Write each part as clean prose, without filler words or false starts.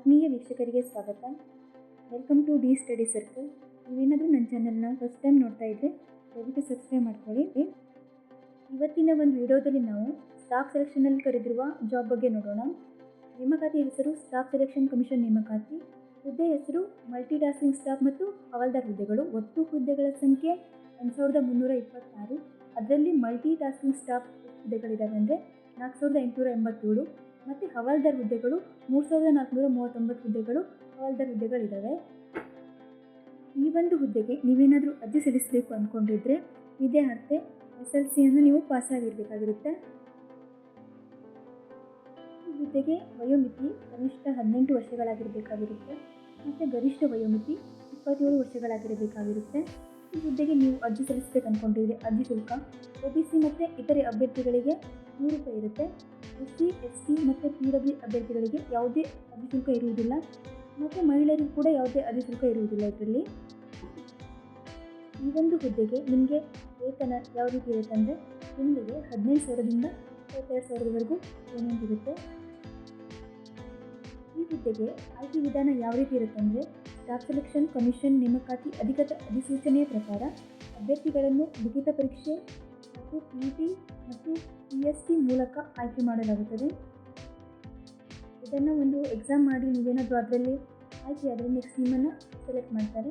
ಆತ್ಮೀಯ ವೀಕ್ಷಕರಿಗೆ ಸ್ವಾಗತ. Welcome to the study circle. ನೀವೇನಾದರೂ ನನ್ನ ಚಾನಲ್ನ ಫಸ್ಟ್ ಟೈಮ್ ನೋಡ್ತಾ ಇದ್ದರೆ ದಯವಿಟ್ಟು ಸಬ್ಸ್ಕ್ರೈಬ್ ಮಾಡ್ಕೊಳ್ಳಿ. ಇವತ್ತಿನ ಒಂದು ವಿಡಿಯೋದಲ್ಲಿ ನಾವು ಸ್ಟಾಫ್ ಸೆಲೆಕ್ಷನಲ್ಲಿ ಕರೆದಿರುವ ಜಾಬ್ ಬಗ್ಗೆ ನೋಡೋಣ. ನೇಮಕಾತಿ ಹೆಸರು ಸ್ಟಾಫ್ ಸೆಲೆಕ್ಷನ್ ಕಮಿಷನ್ ನೇಮಕಾತಿ. ಹುದ್ದೆ ಹೆಸರು ಮಲ್ಟಿ ಟಾಸ್ಕಿಂಗ್ ಸ್ಟಾಫ್ ಮತ್ತು ಹವಾಲ್ದಾರ್ ಹುದ್ದೆಗಳು. ಒಟ್ಟು ಹುದ್ದೆಗಳ ಸಂಖ್ಯೆ 8326. ಅದರಲ್ಲಿ ಮಲ್ಟಿ ಟಾಸ್ಕಿಂಗ್ ಸ್ಟಾಫ್ ಹುದ್ದೆಗಳಿದ್ದಾವೆ ಅಂದರೆ 4887 ಮತ್ತು ಹವಾಲ್ದಾರ್ ಹುದ್ದೆಗಳು 3439 ಹುದ್ದೆಗಳು ಹವಾಲ್ದಾರ್ ಹುದ್ದೆಗಳಿದ್ದಾವೆ. ಈ ಒಂದು ಹುದ್ದೆಗೆ ನೀವೇನಾದರೂ ಅರ್ಜಿ ಸಲ್ಲಿಸಬೇಕು ಅಂದ್ಕೊಂಡಿದ್ರೆ ವಿದ್ಯಾರ್ಥಿ SLCಯನ್ನು ನೀವು ಪಾಸಾಗಿರಬೇಕಾಗಿರುತ್ತೆ. ಈ ಹುದ್ದೆಗೆ ವಯೋಮಿತಿ ಕನಿಷ್ಠ 18 ವರ್ಷಗಳಾಗಿರಬೇಕಾಗಿರುತ್ತೆ ಮತ್ತು ಗರಿಷ್ಠ ವಯೋಮಿತಿ 27 ವರ್ಷಗಳಾಗಿರಬೇಕಾಗಿರುತ್ತೆ. ಈ ಹುದ್ದೆಗೆ ನೀವು ಅರ್ಜಿ ಸಲ್ಲಿಸಬೇಕು ಅಂದ್ಕೊಂಡಿದ್ರೆ ಅರ್ಜಿ ಶುಲ್ಕ OBC ಮತ್ತು ಇತರೆ ಅಭ್ಯರ್ಥಿಗಳಿಗೆ 100 ರೂಪಾಯಿ ಇರುತ್ತೆ. SC, ST ಮತ್ತು PW ಅಭ್ಯರ್ಥಿಗಳಿಗೆ ಯಾವುದೇ ಅರ್ಜಿ ಶುಲ್ಕ ಇರುವುದಿಲ್ಲ ಮತ್ತು ಮಹಿಳೆಯರಿಗೂ ಕೂಡ ಯಾವುದೇ ಅರ್ಜಿ ಶುಲ್ಕ ಇರುವುದಿಲ್ಲ. ಇದರಲ್ಲಿ ಈ ಒಂದು ಹುದ್ದೆಗೆ ನಿಮಗೆ ವೇತನ ಯಾವ ರೀತಿ ಇರುತ್ತೆ ಅಂದರೆ ತಿಂಗಳಿಗೆ 15,000ದಿಂದ 22,000ವರೆಗೂ ಪೇಮೆಂಟ್ ಇರುತ್ತೆ. ಈ ಹುದ್ದೆಗೆ ಆಯ್ಕೆ ವಿಧಾನ ಯಾವ ರೀತಿ ಇರುತ್ತೆ ಅಂದರೆ ಸ್ಟಾಫ್ ಸೆಲೆಕ್ಷನ್ ಕಮಿಷನ್ ನೇಮಕಾತಿ ಅಧಿಕೃತ ಅಧಿಸೂಚನೆಯ ಪ್ರಕಾರ ಅಭ್ಯರ್ಥಿಗಳನ್ನು ಲಿಖಿತ ಪರೀಕ್ಷೆ ಮತ್ತು PET ಮತ್ತು PST ಮೂಲಕ ಆಯ್ಕೆ ಮಾಡಲಾಗುತ್ತದೆ. ಇದನ್ನು ಒಂದು ಎಕ್ಸಾಮ್ ಮಾಡಿ ನೀವೇನಾದರೂ ಅದರಲ್ಲಿ ಆಯ್ಕೆ ಆದರೆ ನೆಕ್ಸ್ಟ್ ನಿಮ್ಮನ್ನು ಸೆಲೆಕ್ಟ್ ಮಾಡ್ತಾರೆ.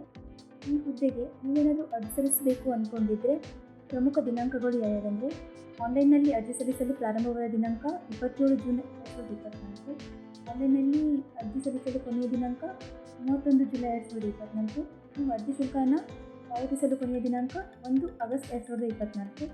ಈ ಹುದ್ದೆಗೆ ನೀವೇನಾದರೂ ಅರ್ಜಿ ಸಲ್ಲಿಸಬೇಕು ಅಂದ್ಕೊಂಡಿದ್ದರೆ ಪ್ರಮುಖ ದಿನಾಂಕಗಳು ಯಾವ್ಯಾವಂದರೆ ಆನ್ಲೈನ್ನಲ್ಲಿ ಅರ್ಜಿ ಸಲ್ಲಿಸಲು ಪ್ರಾರಂಭವಾದ ದಿನಾಂಕ 27 ಜೂನ್ 2024. ಆನ್ಲೈನ್ನಲ್ಲಿ ಅರ್ಜಿ ಸಲ್ಲಿಸಲು ಕೊನೆಯ ದಿನಾಂಕ 31 ಜುಲೈ 2024. ನೀವು ಅರ್ಜಿ ಶುಲ್ಕವನ್ನು ಪಾವತಿಸಲು ಕೊನೆಯ ದಿನಾಂಕ 1 ಆಗಸ್ಟ್ 2024.